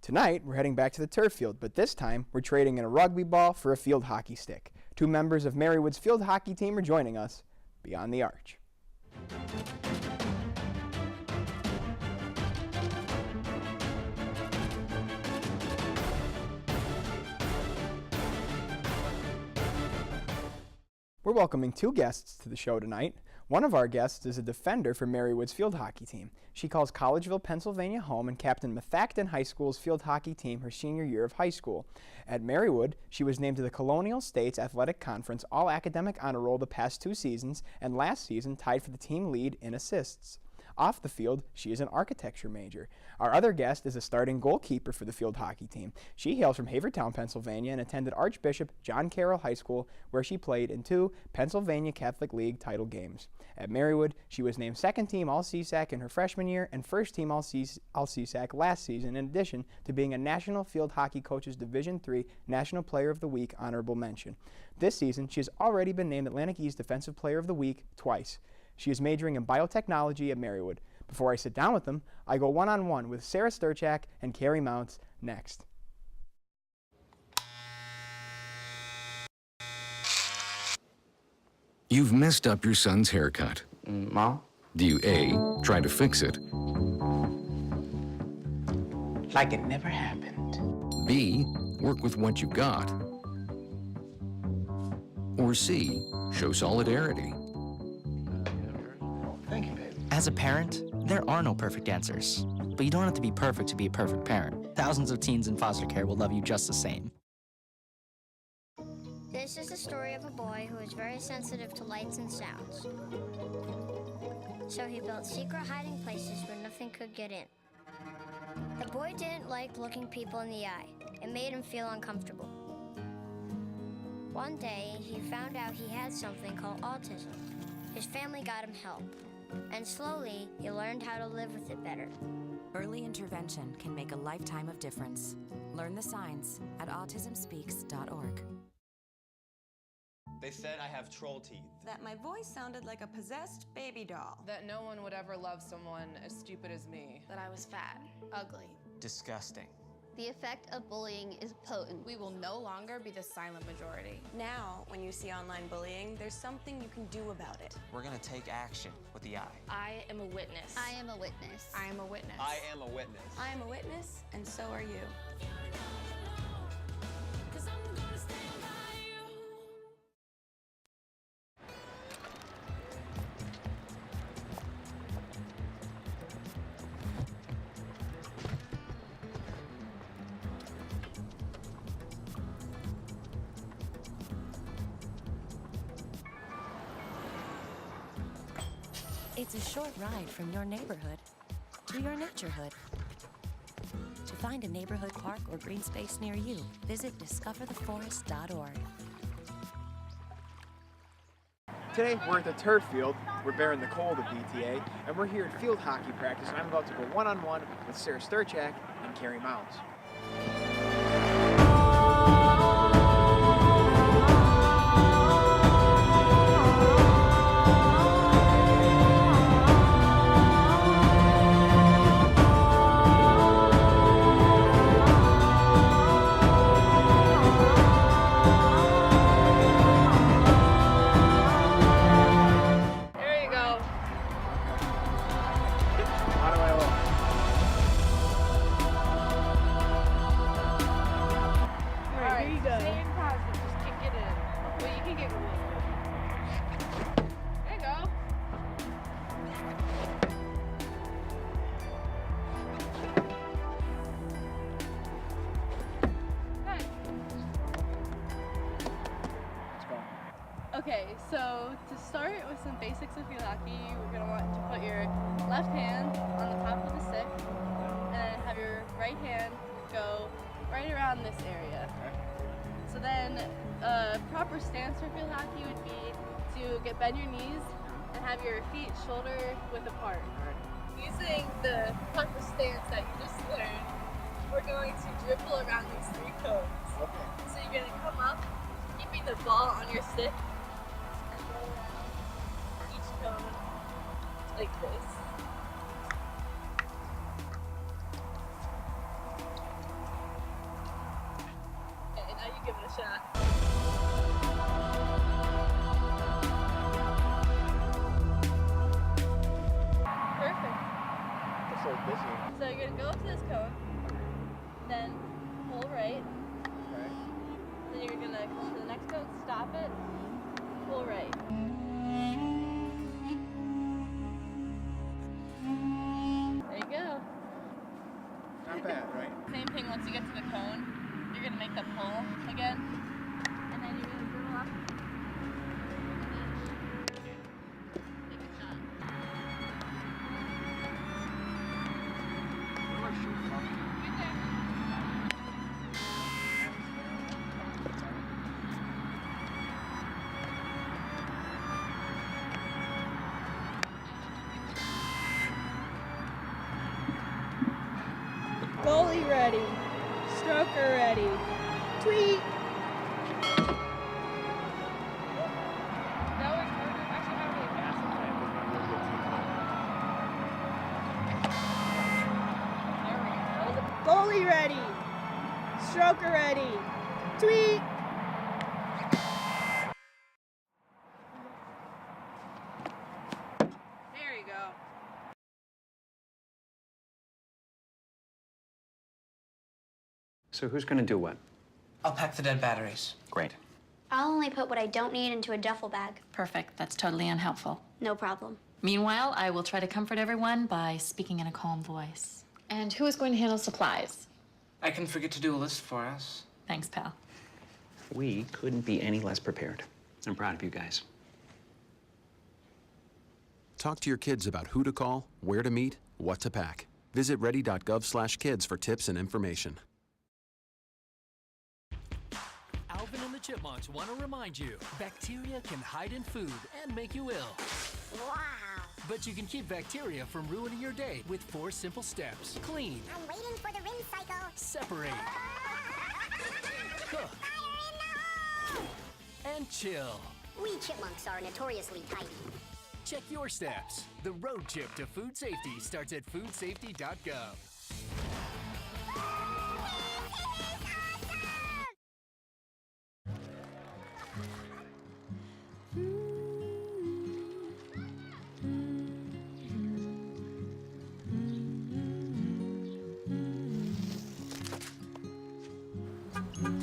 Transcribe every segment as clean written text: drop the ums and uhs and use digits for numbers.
Tonight, we're heading back to the turf field, but this time, we're trading in a rugby ball for a field hockey stick. Two members of Marywood's field hockey team are joining us beyond the arch. We're welcoming two guests to the show tonight. One of our guests is a defender for Marywood's field hockey team. She calls Collegeville, Pennsylvania home and captained Methacton High School's field hockey team her senior year of high school. At Marywood, she was named to the Colonial States Athletic Conference All-Academic Honor Roll the past 2 seasons, and last season tied for the team lead in assists. Off the field, she is an architecture major. Our other guest is a starting goalkeeper for the field hockey team. She hails from Havertown, Pennsylvania, and attended Archbishop John Carroll High School, where she played in 2 Pennsylvania Catholic League title games. At Marywood, she was named second team All-CSAC in her freshman year and first team All-CSAC last season, in addition to being a National Field Hockey Coaches Division III National Player of the Week honorable mention. This season, she has already been named Atlantic East Defensive Player of the Week twice. She is majoring in biotechnology at Marywood. Before I sit down with them, I go one-on-one with Sara Sterchak and Kerri Mountz next. You've messed up your son's haircut. Mom? Do you A, try to fix it, Like it never happened. B, work with what you got, or C, show solidarity? Thank you, baby. As a parent, there are no perfect answers. But you don't have to be perfect to be a perfect parent. Thousands of teens in foster care will love you just the same. This is the story of a boy who is very sensitive to lights and sounds. So he built secret hiding places where nothing could get in. The boy didn't like looking people in the eye. It made him feel uncomfortable. One day, he found out he had something called autism. His family got him help. And slowly, he learned how to live with it better. Early intervention can make a lifetime of difference. Learn the signs at autismspeaks.org. They said I have troll teeth. That my voice sounded like a possessed baby doll. That no one would ever love someone as stupid as me. That I was fat, ugly. Disgusting. The effect of bullying is potent. We will no longer be the silent majority. Now, when you see online bullying, there's something you can do about it. We're gonna take action with the eye. I am a witness. I am a witness. I am a witness. I am a witness. I am a witness, and so are you. It's a short ride from your neighborhood to your naturehood. To find a neighborhood park or green space near you, visit discovertheforest.org. Today, we're at the turf field. We're bearing Nicole, the PTA, and we're here at field hockey practice, and I'm about to go one-on-one with Sara Sterchak and Kerri Mountz. Okay, so to start with some basics of field hockey, we're going to want to put your left hand on the top of the stick and then have your right hand go right around this area. So then a proper stance for field hockey would be to bend your knees and have your feet shoulder width apart. Using the proper stance that you just learned, we're going to dribble around these 3 cones. Okay. So you're going to come up, keeping the ball on your stick, and go around each cone like this. give it a shot. Perfect. So busy. So you're gonna go up to this cone, then pull right. Okay. Then you're gonna come to the next cone, stop it, pull right. There you go. Not bad, right? Same thing once you get to the cone. You're gonna make the pull again. And then you're gonna go up. And then make a shot. Where do I shoot from? Right there. Goalie ready. Stroker ready. Tweet. That was actually not really fast. There we go. Goalie ready. Stroker ready. Tweet. There you go. So who's gonna do what? I'll pack the dead batteries. Great. I'll only put what I don't need into a duffel bag. Perfect. That's totally unhelpful. No problem. Meanwhile, I will try to comfort everyone by speaking in a calm voice. And who is going to handle supplies? I can forget to do a list for us. Thanks, pal. We couldn't be any less prepared. I'm proud of you guys. Talk to your kids about who to call, where to meet, what to pack. Visit ready.gov/kids for tips and information. Alvin and the Chipmunks want to remind you, bacteria can hide in food and make you ill. Wow. But you can keep bacteria from ruining your day with 4 simple steps. Clean. I'm waiting for the rinse cycle. Separate. Cook. And chill. We chipmunks are notoriously tidy. Check your steps. The road trip to food safety starts at foodsafety.gov.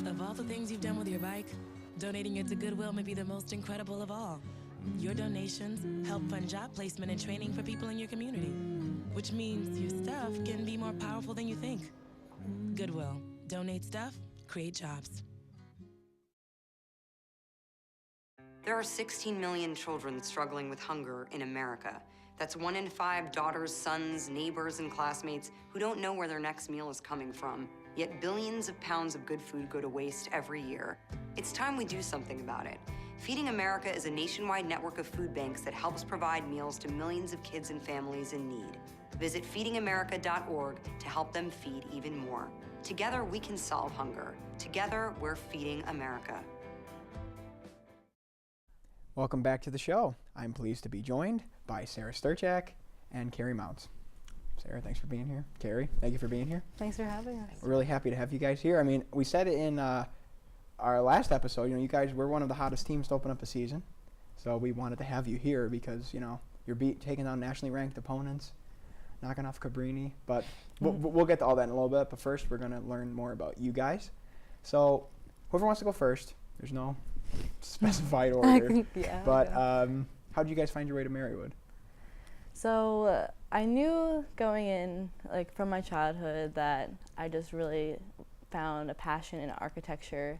Of all the things you've done with your bike, donating it to Goodwill may be the most incredible of all. Your donations help fund job placement and training for people in your community, which means your stuff can be more powerful than you think. Goodwill. Donate stuff, create jobs. There are 16 million children struggling with hunger in America. That's 1 in 5 daughters, sons, neighbors, and classmates who don't know where their next meal is coming from. Yet billions of pounds of good food go to waste every year. It's time we do something about it. Feeding America is a nationwide network of food banks that helps provide meals to millions of kids and families in need. Visit feedingamerica.org to help them feed even more. Together, we can solve hunger. Together, we're feeding America. Welcome back to the show. I'm pleased to be joined by Sara Sterchak and Kerri Mountz. Sara, thanks for being here. Kerri, thank you for being here. Thanks for having us. We're really happy to have you guys here. I mean, we said it in our last episode, you guys were one of the hottest teams to open up the season. So we wanted to have you here because, you're taking on nationally ranked opponents, knocking off Cabrini. But we'll get to all that in a little bit. But first, we're going to learn more about you guys. So whoever wants to go first, there's no specified order. Yeah. But how did you guys find your way to Marywood? So I knew going in, from my childhood, that I just really found a passion in architecture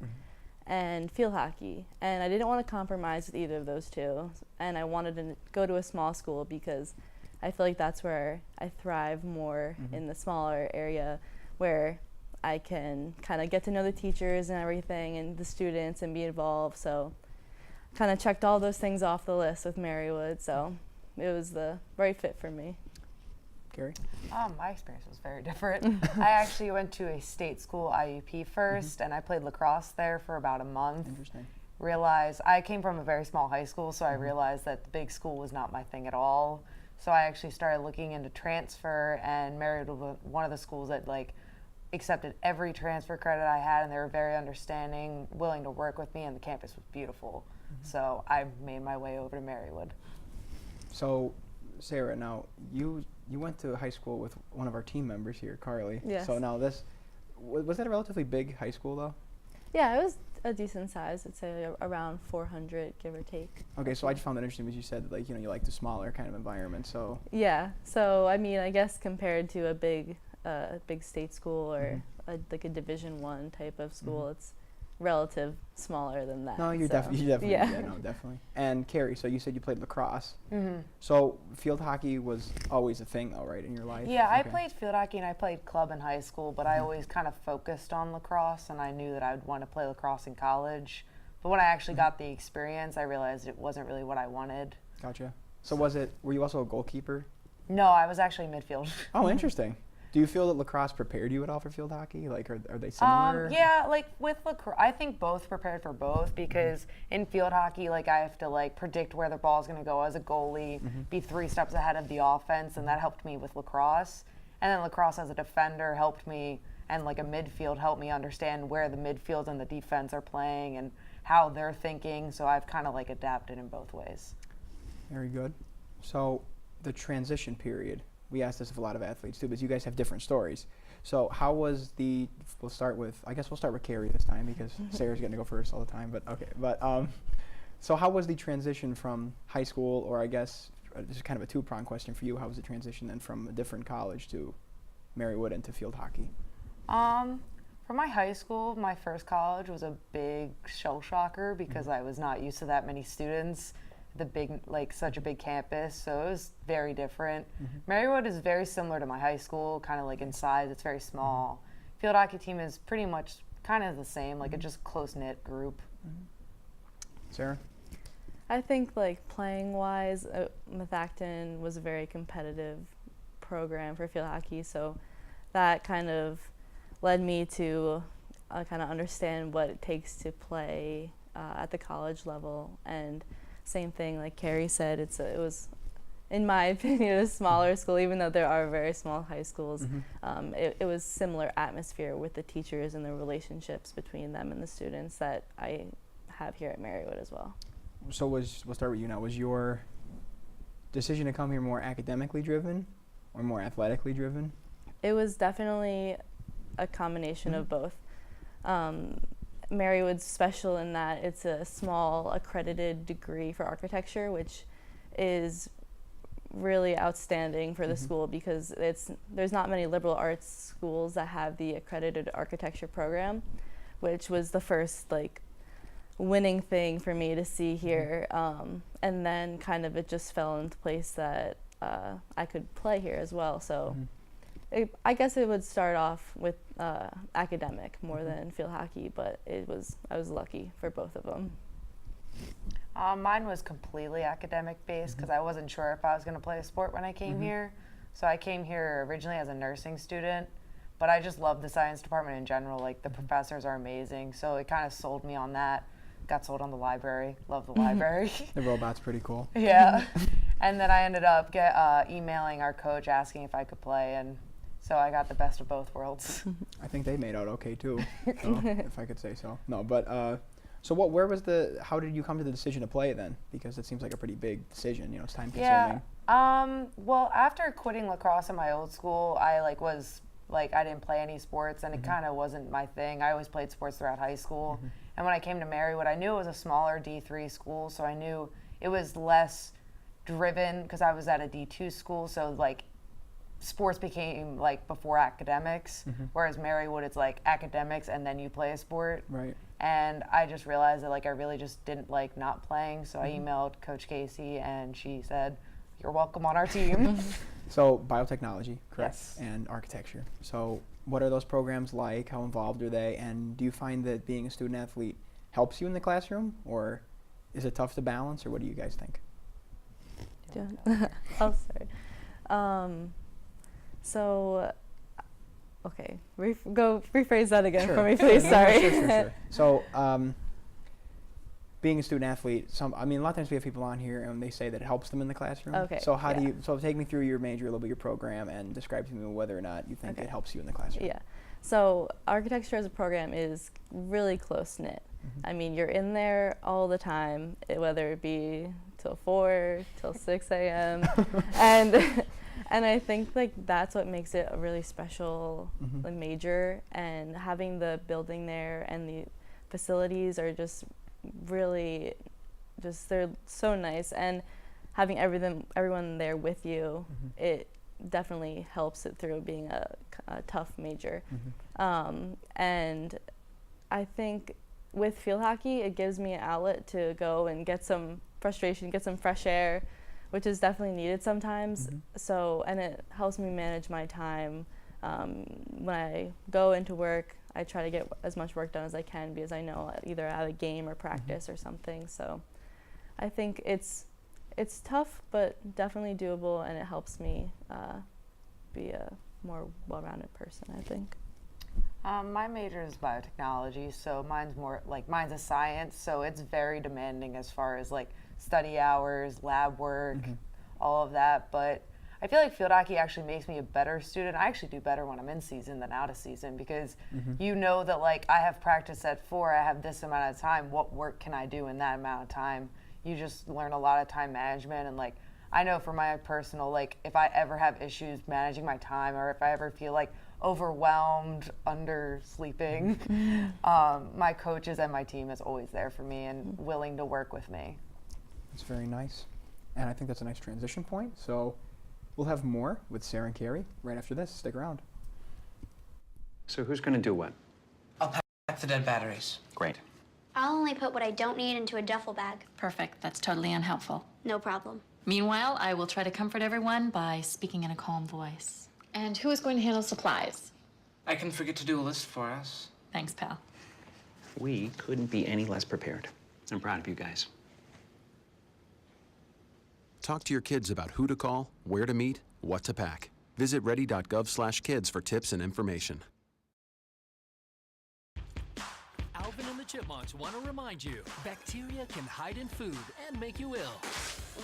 and field hockey. And I didn't want to compromise with either of those two. And I wanted to go to a small school because I feel like that's where I thrive more, in the smaller area where I can kind of get to know the teachers and everything and the students and be involved. So kind of checked all those things off the list with Marywood. So it was the right fit for me. Kerri? My experience was very different. I actually went to a state school IUP first, and I played lacrosse there for about a month. Interesting. I came from a very small high school, so I realized that the big school was not my thing at all. So I actually started looking into transfer, and Marywood was one of the schools that accepted every transfer credit I had, and they were very understanding, willing to work with me, and the campus was beautiful. So I made my way over to Marywood. So, Sarah, now you went to high school with one of our team members here, Carly. Yes. So now was that a relatively big high school though? Yeah, it was a decent size. I'd say around 400, give or take. Okay, so I just found that interesting because you said like you like the smaller kind of environment. So yeah, so I mean, I guess compared to a big state school or like a Division I type of school, it's relative smaller than that. No, you definitely yeah. No, definitely. And Kerri, so you said you played lacrosse. So field hockey was always a thing though, right, in your life? Yeah, I played field hockey and I played club in high school, but I always kind of focused on lacrosse, and I knew that I would want to play lacrosse in college. But when I actually got the experience, I realized it wasn't really what I wanted. Gotcha. So were you also a goalkeeper? No, I was actually midfield. Oh, interesting. Do you feel that lacrosse prepared you at all for field hockey? Like, are they similar? Yeah, like with lacrosse, I think both prepared for both, because in field hockey, like I have to like predict where the ball is going to go as a goalie, be 3 steps ahead of the offense, and that helped me with lacrosse. And then lacrosse as a defender helped me, and like a midfield helped me understand where the midfield and the defense are playing and how they're thinking. So I've kind of like adapted in both ways. Very good. So the transition period. We asked this of a lot of athletes too, but you guys have different stories. So how was we'll start with Kerri this time because Sarah's going to go first all the time, but okay. But so how was the transition from high school, or I guess this is kind of a two-pronged question for you, how was the transition then from a different college to Marywood and to field hockey? For my high school, my first college was a big shell shocker because I was not used to that many students. Such a big campus, so it was very different. Marywood is very similar to my high school, kind of like in size. It's very small. Field hockey team is pretty much kind of the same, like a just close-knit group. Sarah? I think like playing-wise, Methacton was a very competitive program for field hockey, so that kind of led me to kind of understand what it takes to play at the college level. And same thing, like Kerri said, it was, in my opinion, a smaller school, even though there are very small high schools. It was similar atmosphere with the teachers and the relationships between them and the students that I have here at Marywood as well. So we'll start with you now. Was your decision to come here more academically driven or more athletically driven? It was definitely a combination of both. Marywood's special in that it's a small accredited degree for architecture, which is really outstanding for the school because there's not many liberal arts schools that have the accredited architecture program, which was the first winning thing for me to see here. And then kind of it just fell into place that I could play here as well. So I guess it would start off with academic more than field hockey, but I was lucky for both of them. Mine was completely academic based because I wasn't sure if I was going to play a sport when I came here. So I came here originally as a nursing student, but I just love the science department in general. Like the professors are amazing, so it kind of sold me on that. Got sold on the library. Love the library. The robot's pretty cool. Yeah. And then I ended up emailing our coach asking if I could play, and so I got the best of both worlds. I think they made out okay too, so, if I could say so. No, but so how did you come to the decision to play then? Because it seems like a pretty big decision, it's time consuming. Yeah. Well, after quitting lacrosse in my old school, I I didn't play any sports, and it kind of wasn't my thing. I always played sports throughout high school. And when I came to Marywood, I knew it was a smaller D3 school, so I knew it was less driven because I was at a D2 school, so sports became before academics, whereas Marywood, it's academics and then you play a sport. Right. And I just realized that I really just didn't like not playing, so I emailed Coach Casey and she said, "You're welcome on our team." So biotechnology, correct? Yes. And architecture. So what are those programs like? How involved are they? And do you find that being a student athlete helps you in the classroom, or is it tough to balance, or what do you guys think? I'll start. So, okay, rephrase that again for me, please. Sorry. Sure. So, being a student athlete, a lot of times we have people on here and they say that it helps them in the classroom. Okay. So so take me through your major, a little bit your program, and describe to me whether or not you think it helps you in the classroom. Yeah. So architecture as a program is really close-knit. I mean, you're in there all the time, whether it be till 4, till 6 a.m. And I think like that's what makes it a really special major, and having the building there and the facilities are just really, they're so nice, and having everyone there with you, it definitely helps it through being a tough major. And I think with field hockey, it gives me an outlet to go and get some frustration, get some fresh air, which is definitely needed sometimes. So, and it helps me manage my time. When I go into work, I try to get as much work done as I can, because I know either I have a game or practice or something. So I think it's tough, but definitely doable, and it helps me be a more well-rounded person, I think. My major is biotechnology, so mine's a science, so it's very demanding as far as like study hours, lab work, all of that. But I feel like field hockey actually makes me a better student. I actually do better when I'm in season than out of season, because you know that like I have practice at 4, I have this amount of time, what work can I do in that amount of time? You just learn a lot of time management, and like I know for my personal, like if I ever have issues managing my time, or if I ever feel like overwhelmed, under sleeping, my coaches and my team is always there for me and willing to work with me. That's very nice. And I think that's a nice transition point. So we'll have more with Sara and Kerri right after this. Stick around. So who's going to do what? I'll pack the dead batteries. Great. I'll only put what I don't need into a duffel bag. Perfect. That's totally unhelpful. No problem. Meanwhile, I will try to comfort everyone by speaking in a calm voice. And who is going to handle supplies? I can forget to do a list for us. Thanks, pal. We couldn't be any less prepared. I'm proud of you guys. Talk to your kids about who to call, where to meet, what to pack. Visit ready.gov/kids for tips and information. Alvin and the Chipmunks want to remind you, bacteria can hide in food and make you ill.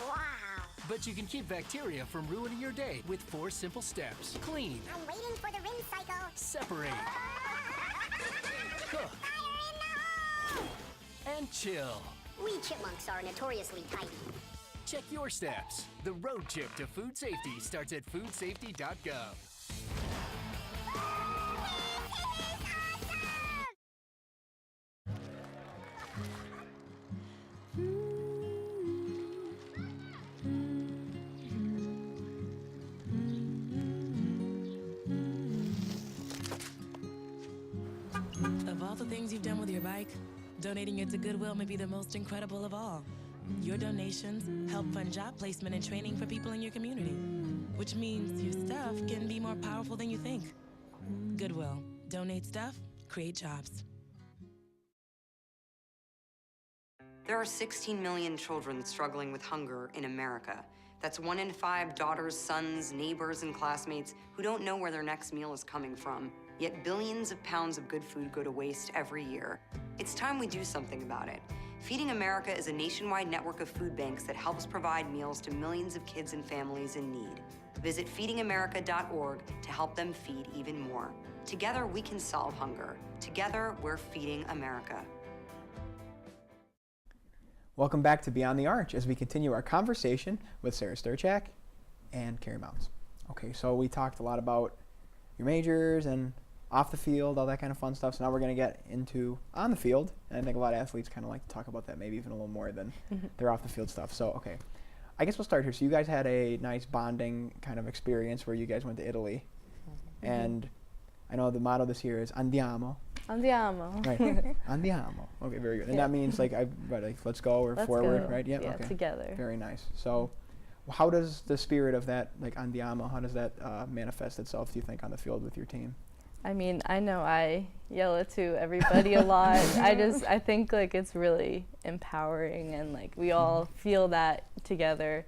Wow. But you can keep bacteria from ruining your day with 4 simple steps. Clean. I'm waiting for the rinse cycle. Separate. Cook. And chill. We chipmunks are notoriously tidy. Check your steps. The road trip to food safety starts at foodsafety.gov. Of all the things you've done with your bike, donating it to Goodwill may be the most incredible of all. Your donations help fund job placement and training for people in your community, which means your stuff can be more powerful than you think. Goodwill. Donate stuff, create jobs. There are 16 million children struggling with hunger in America. That's 1 in 5 daughters, sons, neighbors, and classmates who don't know where their next meal is coming from. Yet billions of pounds of good food go to waste every year. It's time we do something about it. Feeding America is a nationwide network of food banks that helps provide meals to millions of kids and families in need. Visit feedingamerica.org to help them feed even more. Together, we can solve hunger. Together, we're feeding America. Welcome back to Beyond the Arch as we continue our conversation with Sara Sterchak and Kerri Mountz. Okay, so we talked a lot about your majors and off the field, all that kind of fun stuff. So now we're going to get into on the field. And I think a lot of athletes kind of like to talk about that maybe even a little more than their off the field stuff. So, okay, I guess we'll start here. So you guys had a nice bonding kind of experience where you guys went to Italy. And I know the motto this year is Andiamo. Andiamo. Right. Andiamo. Okay, very good. And that means like, let's go or let's forward, go. right? Yep. Yeah, okay. together. Very nice. So how does the spirit of that, like Andiamo, how does that manifest itself, do you think, on the field with your team? I mean, I know I yell it to everybody a lot. I think like it's really empowering, and like we all feel that together.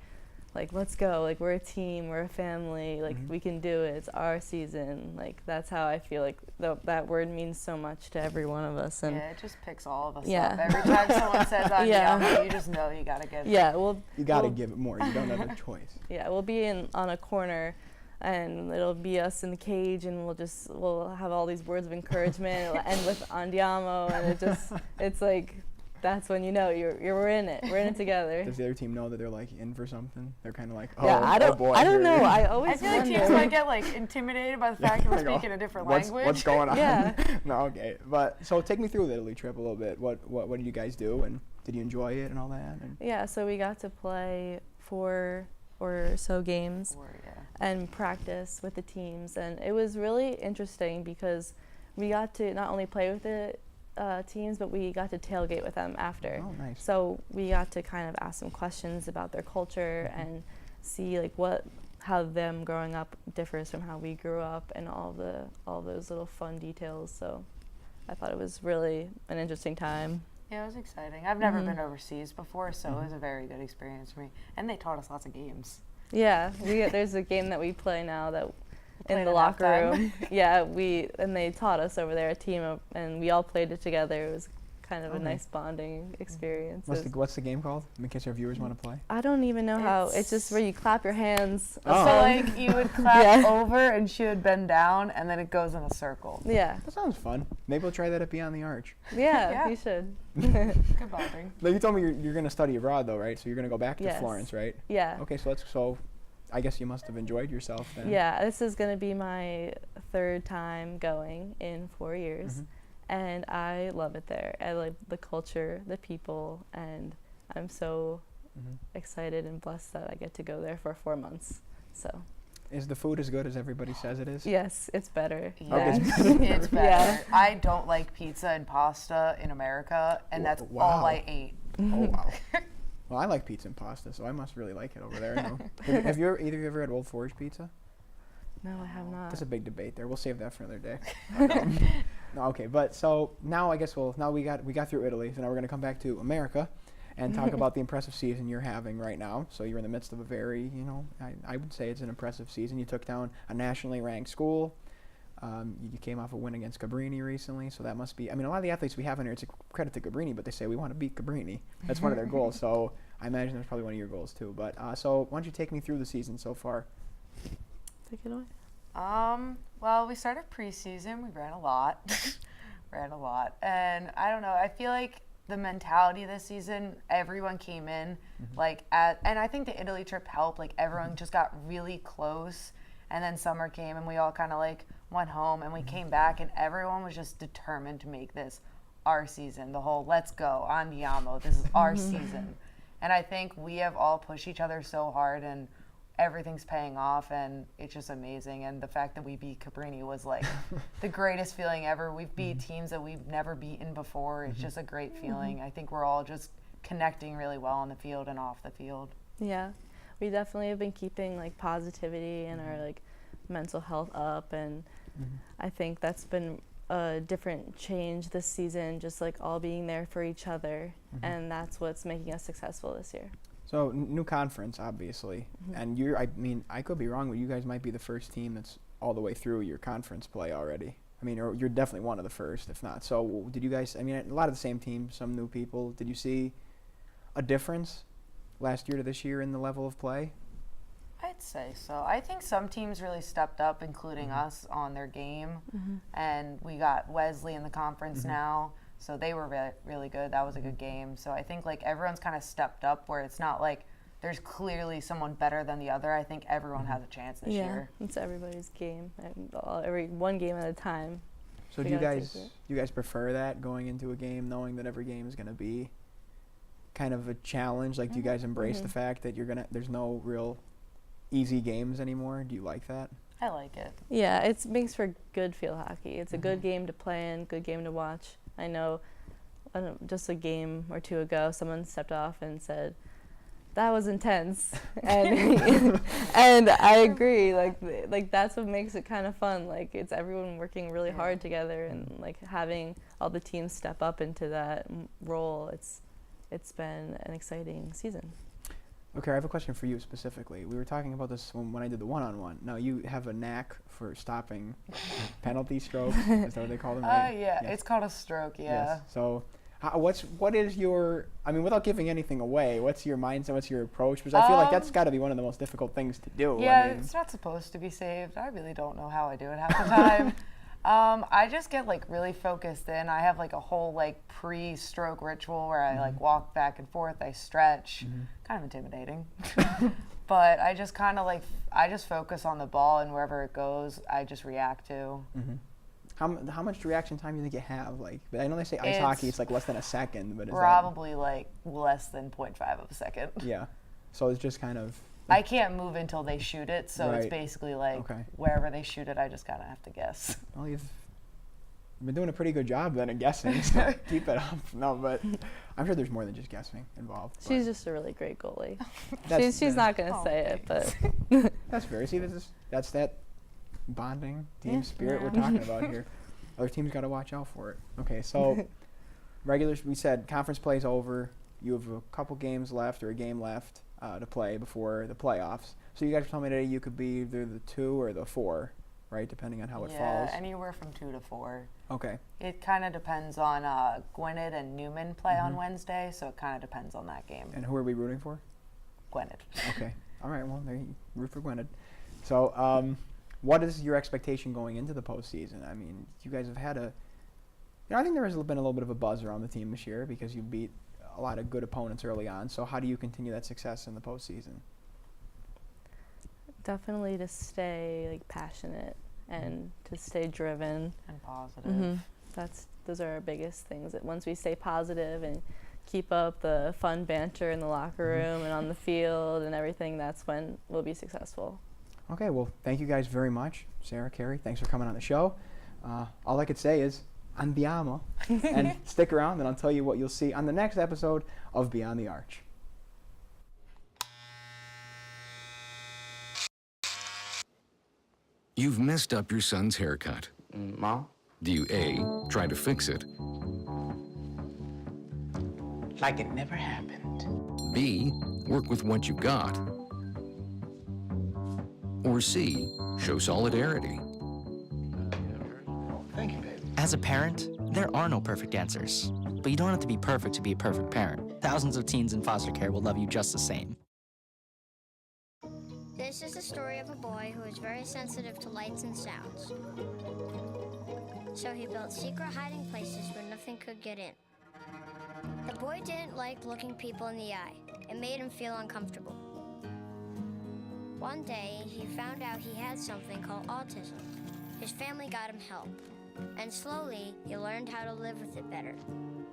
Like, let's go, like we're a team, we're a family, like we can do it, it's our season. Like that's how I feel like that word means so much to every one of us. And yeah, it just picks all of us yeah. up. Every time someone says Andiamo, you just know you gotta give it. Yeah, you gotta give it more, you don't have a choice. Yeah, we'll be on a corner and it'll be us in the cage, and we'll have all these words of encouragement. It'll end with andiamo, and it's like, that's when you know we're in it. We're in it together. Does the other team know that they're like in for something? They're kind of like, oh, yeah, oh boy. I don't know. I always I feel like teams might get like intimidated by the fact that we're speaking a different language. What's going on? Yeah. No, okay. But so take me through the Italy trip a little bit. What did you guys do, and did you enjoy it and all that? And yeah, so we got to play 4 or so games and practice with the teams, and it was really interesting because we got to not only play with the teams, but we got to tailgate with them after. Oh, nice. So we got to kind of ask them questions about their culture and see like how them growing up differs from how we grew up, and all those little fun details. So I thought it was really an interesting time. Yeah, it was exciting. I've never been overseas before, so it was a very good experience for me. And they taught us lots of games. Yeah, there's a game that we play now that in the at locker halftime. room. Yeah, and they taught us over there, a team and we all played it together. It was kind of a nice bonding experience. What's the game called, in case our viewers want to play? I don't even know how. It's just where you clap your hands. Oh. So like you would clap over and she would bend down, and then it goes in a circle. Yeah. That sounds fun. Maybe we'll try that at Beyond the Arch. Yeah, you should. Good bonding. Now, you told me you're going to study abroad though, right? So you're going to go back to Yes. Florence, right? Yeah. Okay, so I guess you must have enjoyed yourself then. Yeah, this is going to be my 3rd time going in 4 years. And I love it there. I love the culture, the people, and I'm so excited and blessed that I get to go there for 4 months. So. Is the food as good as everybody says it is? Yes, it's better. Yes. It's better. Yeah. I don't like pizza and pasta in America, and that's all I ate. Oh, wow. Well, I like pizza and pasta, so I must really like it over there. You know? Have you either of you ever had Old Forge pizza? No, I have not. There's a big debate there. We'll save that for another day. No, okay, but so now I guess we got through Italy, so now we're going to come back to America and talk about the impressive season you're having right now. So you're in the midst of a very, I would say it's an impressive season. You took down a nationally ranked school. You came off a win against Cabrini recently, so that must be, I mean, a lot of the athletes we have in here, it's a credit to Cabrini, but they say we want to beat Cabrini. That's one of their goals, so I imagine that's probably one of your goals too. But so why don't you take me through the season so far? Take it away. Well, we started preseason. We ran a lot. And I don't know, I feel like the mentality this season, everyone came in and I think the Italy trip helped. Like everyone just got really close, and then summer came and we all kind of like went home, and we came back and everyone was just determined to make this our season. The whole let's go, andiamo, this is our season. And I think we have all pushed each other so hard, and everything's paying off, and it's just amazing. And the fact that we beat Cabrini was like the greatest feeling ever. We've beat teams that we've never beaten before. It's just a great feeling. I think we're all just connecting really well on the field and off the field. Yeah, we definitely have been keeping like positivity and our like mental health up, and I think that's been a different change this season, just like all being there for each other, and that's what's making us successful this year. So new conference, obviously, and I mean, I could be wrong, but you guys might be the first team that's all the way through your conference play already. I mean, or you're definitely one of the first, if not. So did you guys, I mean, a lot of the same teams, some new people. Did you see a difference last year to this year in the level of play? I'd say so. I think some teams really stepped up, including us, on their game. And we got Wesley in the conference now. So they were really good. That was a good game. So I think like everyone's kind of stepped up, where it's not like there's clearly someone better than the other. I think everyone has a chance this year. Yeah, it's everybody's game, and every one game at a time. So do you guys prefer that, going into a game knowing that every game is going to be kind of a challenge? Like, do you guys embrace the fact that there's no real easy games anymore? Do you like that? I like it. Yeah, it makes for good field hockey. It's a good game to play in, good game to watch. I know just a game or two ago, someone stepped off and said, that was intense. And and I agree. Like that's what makes it kind of fun. Like it's everyone working really hard together, and like having all the teams step up into that role. It's been an exciting season. Okay, I have a question for you specifically. We were talking about this when I did the one-on-one. Now, you have a knack for stopping penalty strokes. Is that what they call them? Yeah, it's called a stroke, yeah. Yes. So What is your, I mean, without giving anything away, what's your mindset, what's your approach? Because I feel like that's got to be one of the most difficult things to do. Yeah, I mean, it's not supposed to be saved. I really don't know how I do it half the time. I just get like really focused in. I have like a whole like pre-stroke ritual where I like walk back and forth, I stretch. Kind of intimidating. But I just kind of like, I just focus on the ball, and wherever it goes, I just react to. How much reaction time do you think you have? Like, I know they say ice hockey, it's like less than a second, but is probably like less than 0.5 of a second. Yeah. So it's just kind of. I can't move until they shoot it, so it's basically like wherever they shoot it, I just kind of have to guess. Well, you've been doing a pretty good job then of guessing, so keep it up. No, but I'm sure there's more than just guessing involved. She's just a really great goalie. She's not going to say it, but. That's fair. See, that's that bonding team spirit we're talking about here. Other teams got to watch out for it. Okay, so we said conference play's over. You have a couple games left or a game left to play before the playoffs. So you guys told me today you could be either the 2 or the 4, right, depending on how it falls? Yeah, anywhere from 2 to 4. Okay. It kind of depends on Gwinnett and Newman play on Wednesday, so it kind of depends on that game. And who are we rooting for? Gwinnett. Okay. All right, well, there you root for Gwinnett. So what is your expectation going into the postseason? I mean, you guys have had I think there has been a little bit of a buzz around the team this year because you beat a lot of good opponents early on. So how do you continue that success in the postseason? Definitely to stay like passionate and to stay driven and positive. Those are our biggest things. That once we stay positive and keep up the fun banter in the locker room and on the field and everything, that's when we'll be successful. Okay, well, thank you guys very much. Sara, Kerri, thanks for coming on the show. All I could say is, andiamo, and stick around and I'll tell you what you'll see on the next episode of Beyond the Arch. You've messed up your son's haircut. Mom? Do you A, try to fix it? Like it never happened. B, work with what you got? Or C, show solidarity? Thank you, babe. As a parent, there are no perfect answers. But you don't have to be perfect to be a perfect parent. Thousands of teens in foster care will love you just the same. This is the story of a boy who is very sensitive to lights and sounds. So he built secret hiding places where nothing could get in. The boy didn't like looking people in the eye. It made him feel uncomfortable. One day, he found out he had something called autism. His family got him help. And slowly, he learned how to live with it better.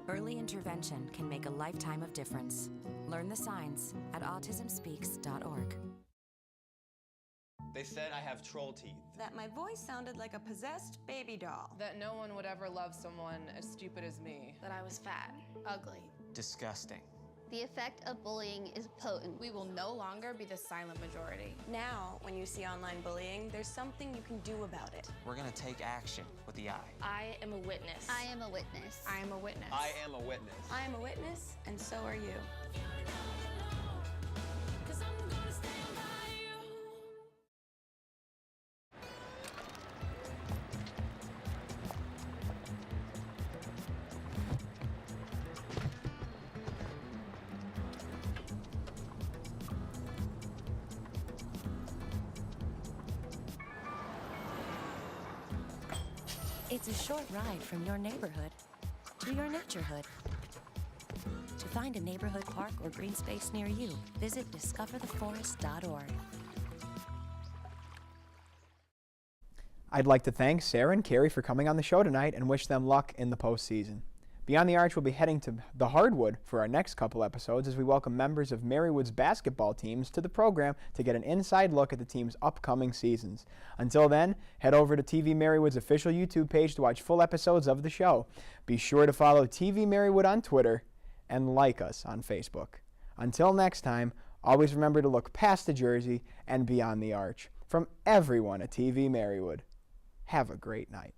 Early intervention can make a lifetime of difference. Learn the signs at autismspeaks.org. They said I have troll teeth. That my voice sounded like a possessed baby doll. That no one would ever love someone as stupid as me. That I was fat, ugly. Disgusting. The effect of bullying is potent. We will no longer be the silent majority. Now, when you see online bullying, there's something you can do about it. We're gonna take action with the I. I am a witness. I am a witness. I am a witness. I am a witness. I am a witness, and so are you. It's a short ride from your neighborhood to your naturehood. To find a neighborhood park or green space near you, visit discovertheforest.org. I'd like to thank Sara and Kerri for coming on the show tonight and wish them luck in the postseason. Beyond the Arch will be heading to the Hardwood for our next couple episodes as we welcome members of Marywood's basketball teams to the program to get an inside look at the team's upcoming seasons. Until then, head over to TV-Marywood's official YouTube page to watch full episodes of the show. Be sure to follow TV-Marywood on Twitter and like us on Facebook. Until next time, always remember to look past the jersey and beyond the arch. From everyone at TV-Marywood, have a great night.